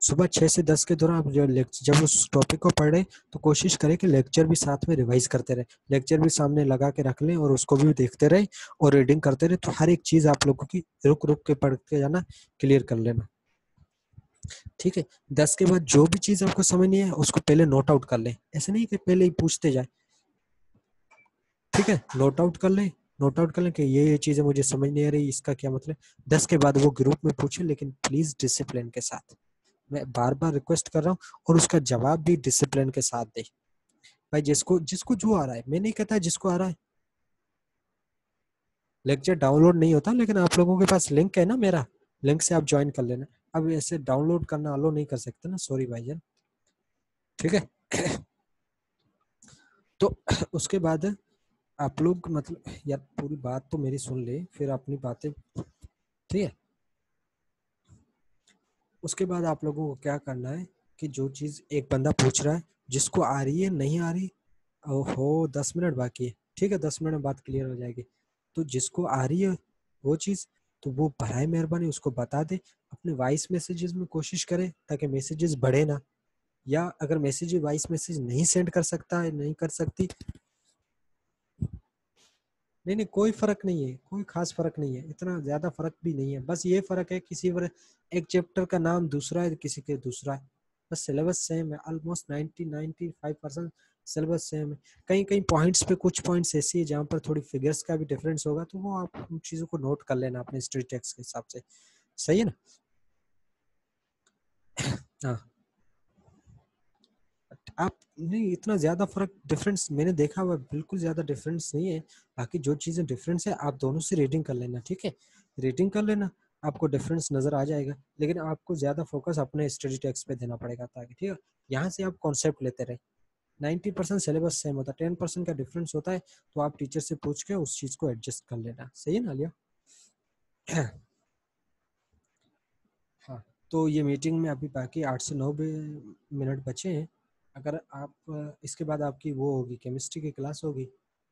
सुबह 6 से 10 के दौरान आप जो जब उस टॉपिक को पढ़ रहे, तो कोशिश करें कि लेक्चर भी साथ में रिवाइज करते रहे, लेक्चर भी सामने लगा के रख लें और उसको भी देखते रहे और रीडिंग करते रहे, तो हर एक चीज आप लोगों की रुक रुक के पढ़ के जाना, क्लियर कर लेना, ठीक है? 10 के बाद जो भी चीज आपको समझ नहीं है उसको पहले नोट आउट कर लें, ऐसे नहीं कि पहले ही पूछते जाए, ठीक है? नोट आउट कर लें, नोट आउट कर लें कि ये चीजें मुझे समझ नहीं आ रही, इसका क्या मतलब। 10 के बाद वो ग्रुप में पूछे, लेकिन प्लीज डिसिप्लिन के साथ, मैं बार बार रिक्वेस्ट कर रहा हूँ, और उसका जवाब भी डिसिप्लिन के साथ दे। भाई जिसको जिसको जो आ रहा है, मैं नहीं कहता जिसको आ रहा है लेक्चर डाउनलोड नहीं होता, लेकिन आप लोगों के पास लिंक है ना मेरा, लिंक से आप ज्वाइन कर लेना। अब ऐसे डाउनलोड करना अलो नहीं कर सकते ना, सॉरी भाईजान, ठीक है? तो उसके बाद आप लोग, मतलब यार पूरी बात तो मेरी सुन ले, फिर अपनी बातें, ठीक है? उसके बाद आप लोगों को क्या करना है कि जो चीज एक बंदा पूछ रहा है, जिसको आ रही है नहीं आ रही, ओहो 10 मिनट बाकी है, ठीक है? 10 मिनट बाद क्लियर हो जाएगी। तो जिसको आ रही है वो चीज, तो वो बराए मेहरबानी उसको बता दे, अपने वॉइस मैसेजेस में कोशिश करे ताकि मैसेजेस बढ़े ना, या अगर मैसेज वॉइस मैसेज नहीं सेंड कर सकता है, नहीं कर सकती, नहीं नहीं कोई फर्क नहीं है, कोई खास फर्क नहीं है, इतना ज्यादा फर्क भी नहीं है, बस ये फर्क है किसी पर एक चैप्टर का नाम दूसरा है, किसी के दूसरा है, बस सिलेबस सेम है, ऑलमोस्ट 90-95% सिलेबस सेम है। कहीं कहीं पॉइंट्स पे कुछ पॉइंट्स ऐसी है जहाँ पर थोड़ी फिगर्स का भी डिफरेंस होगा, तो वो आप उन चीजों को नोट कर लेना अपने स्टडी टेक्स्ट के हिसाब से, सही है ना? हाँ आप नहीं, इतना ज्यादा फर्क डिफरेंस मैंने देखा हुआ बिल्कुल ज्यादा डिफरेंस नहीं है। बाकी जो चीजें डिफरेंस है आप दोनों से रीडिंग कर लेना, ठीक है, रीडिंग कर लेना, आपको डिफरेंस नजर आ जाएगा। लेकिन आपको ज्यादा फोकस अपने स्टडी टेक्स्ट पे देना पड़ेगा, ताकि ठीक है यहाँ से आप कॉन्सेप्ट लेते रहे। 90% सिलेबस सेम होता है, 10% का डिफरेंस होता है, तो आप टीचर से पूछ के उस चीज को एडजस्ट कर लेना। सही है ना लिया? हाँ, तो ये मीटिंग में अभी बाकी 8 से 9 मिनट बचे हैं। अगर आप इसके बाद आपकी वो होगी, केमिस्ट्री की क्लास होगी,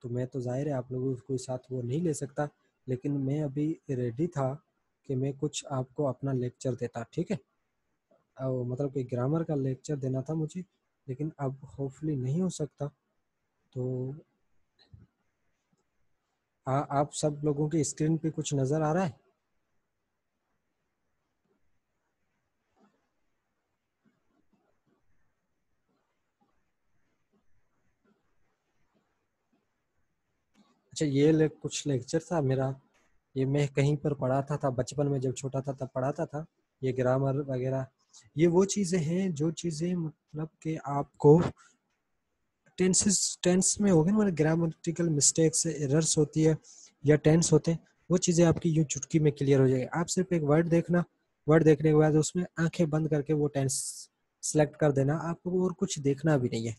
तो मैं तो जाहिर है आप लोगों को कोई साथ वो नहीं ले सकता, लेकिन मैं अभी रेडी था कि मैं कुछ आपको अपना लेक्चर देता, ठीक है। मतलब कि ग्रामर का लेक्चर देना था मुझे, लेकिन अब होपफुली नहीं हो सकता। तो आप सब लोगों की स्क्रीन पे कुछ नज़र आ रहा है? अच्छा, कुछ लेक्चर था मेरा, ये मैं कहीं पर पढ़ाता था बचपन में, जब छोटा था तब पढ़ाता था। ये ग्रामर वगैरह, ये वो चीज़ें हैं जो चीज़ें मतलब कि आपको टेंस में होगी ना, मतलब ग्रामेटिकल मिस्टेक्स एरर्स होती है या टेंस होते हैं, वो चीज़ें आपकी यूँ चुटकी में क्लियर हो जाएगी। आप सिर्फ एक वर्ड देखना, वर्ड देखने के बाद उसमें आंखें बंद करके वो टेंस सेलेक्ट कर देना, आपको और कुछ देखना भी नहीं है,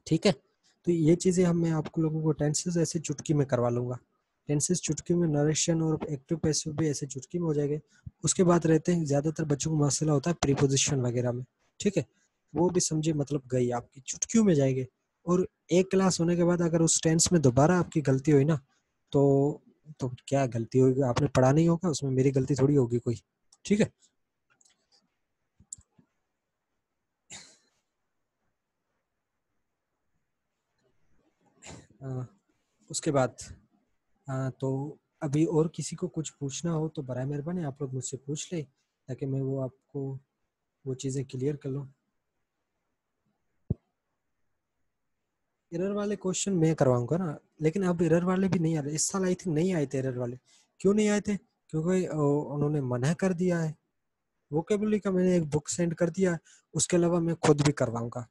ठीक है। तो ये चीज़ें हम मैं आपको लोगों को टेंसेस ऐसे चुटकी में करवा लूंगा। टेंसेस चुटकी में, नरेशन और एक्टिव पैसिव भी ऐसे चुटकी में हो जाएंगे। उसके बाद रहते हैं, ज़्यादातर बच्चों को मसला होता है प्रीपोजिशन वगैरह में, ठीक है, वो भी समझे मतलब गई आपकी चुटकियों में जाएंगे। और एक क्लास होने के बाद अगर उस टेंस में दोबारा आपकी गलती हुई ना, तो तो क्या गलती होगी, आपने पढ़ा नहीं होगा, उसमें मेरी गलती थोड़ी होगी कोई, ठीक है। अ, उसके बाद हाँ, तो अभी और किसी को कुछ पूछना हो तो बराए मेहरबानी आप लोग मुझसे पूछ ले, ताकि मैं वो आपको वो चीज़ें क्लियर कर लूँ। एरर वाले क्वेश्चन मैं करवाऊंगा ना, लेकिन अब एरर वाले भी नहीं आ रहे इस साल, आई थिंक नहीं आए थे एरर वाले। क्यों नहीं आए थे? क्योंकि उन्होंने मना कर दिया है। वोकेबुलरी का मैंने एक बुक सेंड कर दिया है, उसके अलावा मैं खुद भी करवाऊंगा।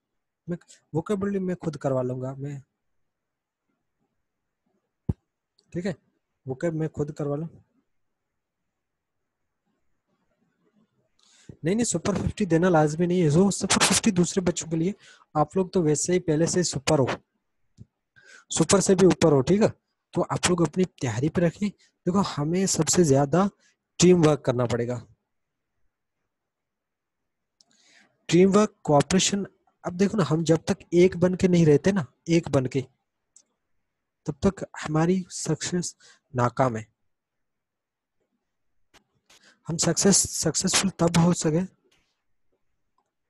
मैं वोकेबुलरी मैं खुद करवा लूंगा मैं, ठीक है, वोकेब मैं खुद करवा लूँ। नहीं नहीं, सुपर 50 देना लाजमी नहीं है, जो सुपर 50 दूसरे बच्चों के लिए, आप लोग तो वैसे ही पहले से सुपर हो, सुपर से भी ऊपर हो, ठीक है। तो आप लोग अपनी तैयारी पे रखें। देखो हमें सबसे ज्यादा टीम वर्क करना पड़ेगा, टीम वर्क, कोऑपरेशन। अब देखो ना, हम जब तक एक बन के नहीं रहते ना, एक बन के, तब तक हमारी सक्सेस नाकाम है। हम सक्सेसफुल तब हो सके,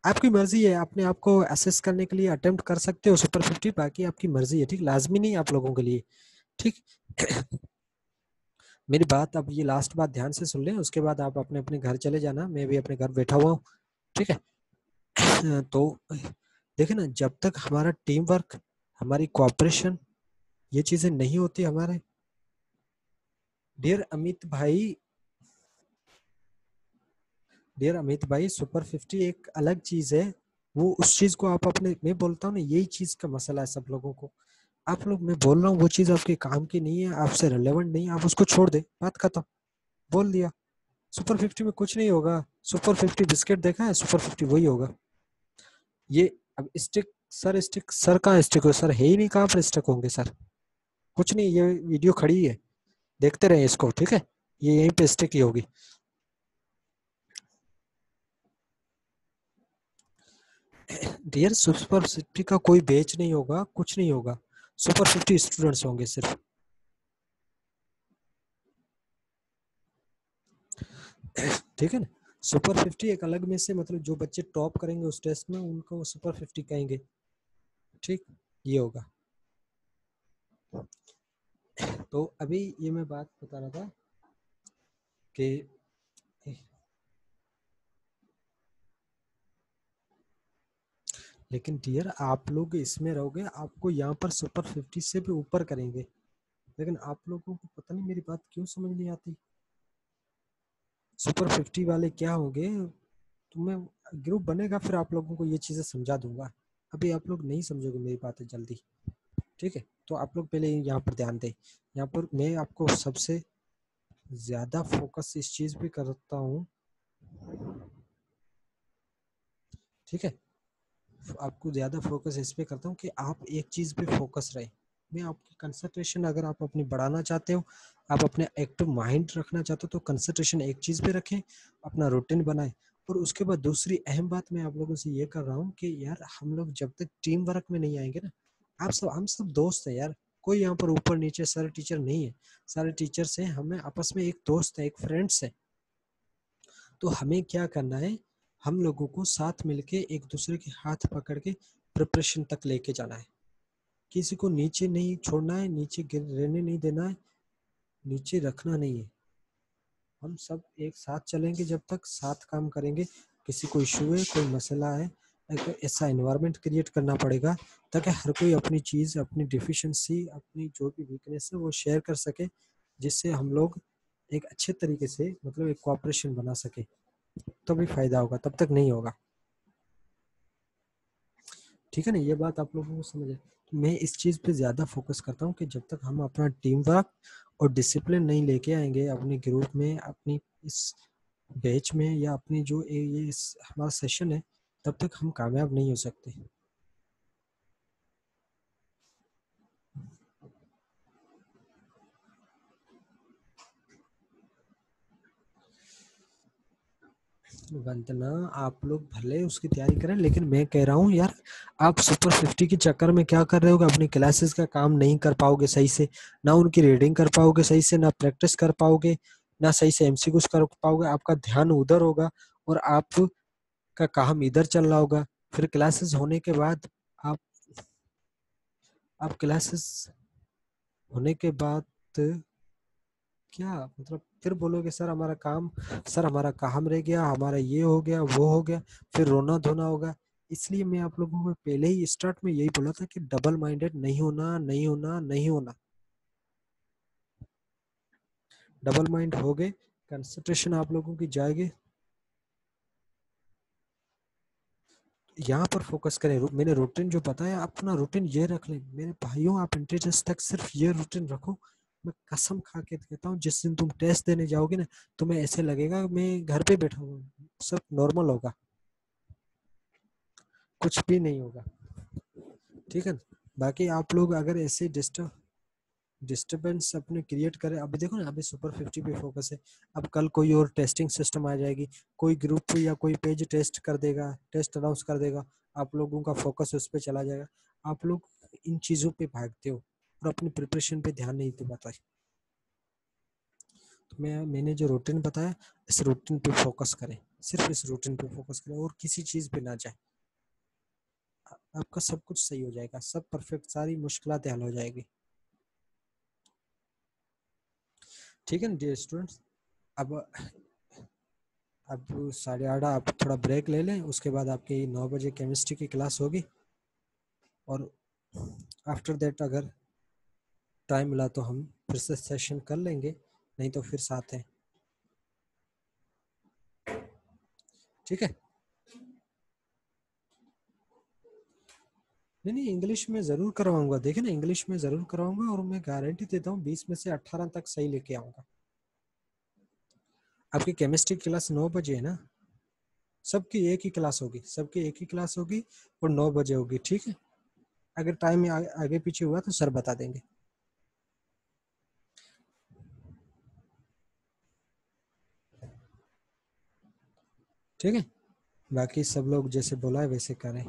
आपकी मर्जी है, अपने आप को असेस करने के लिए अटेम्प्ट कर सकते हो सुपर 50, बाकी आपकी मर्जी है, ठीक, लाजमी नहीं आप लोगों के लिए, ठीक। मेरी बात अब ये लास्ट बात ध्यान से सुन लें, उसके बाद आप अपने अपने घर चले जाना, मैं भी अपने घर बैठा हुआ हूँ, ठीक है। तो देखे ना, जब तक हमारा टीम वर्क, हमारी कोऑपरेशन, ये चीजें नहीं होती हमारे, डियर अमित भाई, डियर अमित भाई, सुपर 50 एक अलग चीज है। वो उस चीज को आप अपने, मैं बोलता हूँ ना, यही चीज का मसला है सब लोगों को। आप लोग, मैं बोल रहा हूँ वो चीज आपके काम की नहीं है, आपसे रिलेवेंट नहीं है, आप उसको छोड़ दे, बात खत्म, बोल दिया। सुपर 50 में कुछ नहीं होगा। सुपर 50 बिस्किट देखा है, सुपर 50 वही होगा। ये अब स्टिक, सर स्टिक, सर कहाँ स्टिक हो, सर है ही नहीं, कहाँ पर स्टिक होंगे सर, कुछ नहीं, ये वीडियो खड़ी है, देखते रहे इसको, ठीक है, ये यहीं पे स्टिक ही होगी। डियर, सुपर 50 का कोई बैच नहीं होगा, कुछ नहीं होगा, सुपर 50 स्टूडेंट्स होंगे सिर्फ, ठीक है ना। सुपर 50 एक अलग में से, मतलब जो बच्चे टॉप करेंगे उस टेस्ट में, उनको सुपर 50 कहेंगे, ठीक, ये होगा। तो अभी ये मैं बात बता रहा था कि, लेकिन डियर आप लोग इसमें रहोगे, आपको यहाँ पर सुपर 50 से भी ऊपर करेंगे, लेकिन आप लोगों को पता नहीं मेरी बात क्यों समझ नहीं आती। सुपर 50 वाले क्या होंगे, तुम्हें ग्रुप बनेगा, फिर आप लोगों को ये चीजें समझा दूंगा। अभी आप लोग नहीं समझोगे मेरी बातें जल्दी, ठीक है। तो आप लोग पहले यहाँ पर ध्यान दें। यहाँ पर मैं आपको सबसे ज़्यादा फोकस इस चीज़ पे करता हूँ, ठीक है। आपको ज़्यादा फोकस इस पे करता हूँ कि आप एक चीज़ पे फोकस रहे। मैं आपकी कंसंट्रेशन अगर आप अपनी बढ़ाना चाहते हो, आप अपने एक्टिव माइंड रखना चाहते हो, तो कंसंट्रेशन एक चीज़ पे रखें, अपना रूटीन बनाएं। और उसके बाद दूसरी अहम बात मैं आप लोगों से ये कर रहा हूँ कि यार हम लोग जब तक टीम वर्क में नहीं आएंगे ना, हम सब दोस्त हैं यार। कोई यहाँ पर ऊपर नीचे सारे टीचर नहीं है, सारे टीचर्स हैं, हमें आपस में एक दोस्त है, एक फ्रेंड्स है। तो हमें क्या करना है, हम लोगों को साथ मिलके एक दूसरे के हाथ पकड़ के प्रिपरेशन तक लेके जाना है। किसी को नीचे नहीं छोड़ना है, नीचे गिरने नहीं देना है, नीचे रखना नहीं है। हम सब एक साथ चलेंगे, जब तक साथ काम करेंगे। किसी को इशू है, कोई मसला है, एक ऐसा एनवायरनमेंट क्रिएट करना पड़ेगा ताकि हर कोई अपनी चीज़, अपनी डिफिशिएंसी, अपनी जो भी वीकनेस है वो शेयर कर सके, जिससे हम लोग एक अच्छे तरीके से मतलब एक कोऑपरेशन बना सके। तो भी फायदा होगा, तब तक नहीं होगा, ठीक है ना। ये बात आप लोगों को समझ है। तो मैं इस चीज़ पे ज़्यादा फोकस करता हूँ कि जब तक हम अपना टीम वर्क और डिसिप्लिन नहीं लेके आएंगे अपने ग्रुप में, अपनी इस बैच में, या अपनी जो ये हमारा सेशन है, तब तक हम कामयाब नहीं हो सकते। वंदना, आप लोग भले उसकी तैयारी करें, लेकिन मैं कह रहा हूँ यार, आप सुपर 50 के चक्कर में क्या कर रहे हो, अपनी क्लासेस का काम नहीं कर पाओगे सही से, ना उनकी रीडिंग कर पाओगे सही से, ना प्रैक्टिस कर पाओगे, ना सही से एमसीक्यूज कर पाओगे। आपका ध्यान उधर होगा और आपका काम इधर चल रहा होगा। फिर क्लासेस होने के बाद आप क्लासेस होने के बाद क्या मतलब, फिर बोलोगे सर हमारा काम रह गया, हमारा ये हो गया, वो हो गया, फिर रोना धोना होगा। इसलिए मैं आप लोगों को पहले ही स्टार्ट में यही बोला था कि डबल माइंडेड नहीं होना, नहीं होना, नहीं होना। डबल माइंड हो गए, कंसंट्रेशन आप लोगों की जाएगी। यहाँ पर फोकस करें। मैंने रूटीन जो बताया, अपना रूटीन ये रख लें मेरे भाइयों, आप इंटर तक सिर्फ ये रूटीन रखो। मैं कसम खा के कहता हूँ, जिस दिन तुम टेस्ट देने जाओगे ना, तुम्हें ऐसे लगेगा मैं घर पे बैठा हूँ, सब नॉर्मल होगा, कुछ भी नहीं होगा, ठीक है। बाकी आप लोग अगर ऐसे डिस्टर्बेंस अपने क्रिएट करें, अभी देखो ना, अभी सुपर 50 पे फोकस है। अब कल कोई और टेस्टिंग सिस्टम आ जाएगी, कोई ग्रुप या कोई पेज टेस्ट कर देगा, टेस्ट अनाउंस कर देगा, आप लोगों का फोकस उस पर चला जाएगा। आप लोग इन चीज़ों पे भागते हो और अपनी प्रिपरेशन पे ध्यान नहीं दे पाता है। तो मैंने जो रूटीन बताया, इस रूटीन पे फोकस करें, सिर्फ इस रूटीन पे फोकस करें और किसी चीज़ पे ना जाए। आपका सब कुछ सही हो जाएगा, सब परफेक्ट, सारी मुश्किलात हल हो जाएगी, ठीक है ना डियर स्टूडेंट्स। अब 8:30 आप थोड़ा ब्रेक ले लें, उसके बाद आपकी 9 बजे केमिस्ट्री की क्लास होगी। और आफ्टर दैट अगर टाइम मिला तो हम फिर से सेशन कर लेंगे, नहीं तो फिर साथ हैं, ठीक है। नहीं नहीं, इंग्लिश में ज़रूर करवाऊंगा, देखिए ना, इंग्लिश में ज़रूर करवाऊंगा, और मैं गारंटी देता हूँ 20 में से 18 तक सही लेके आऊंगा। आपकी केमिस्ट्री क्लास 9 बजे है ना? सबकी एक ही क्लास होगी, सबकी एक ही क्लास होगी, और 9 बजे होगी, ठीक है। अगर टाइम में आगे पीछे हुआ तो सर बता देंगे, ठीक है। बाकी सब लोग जैसे बोला है वैसे करें।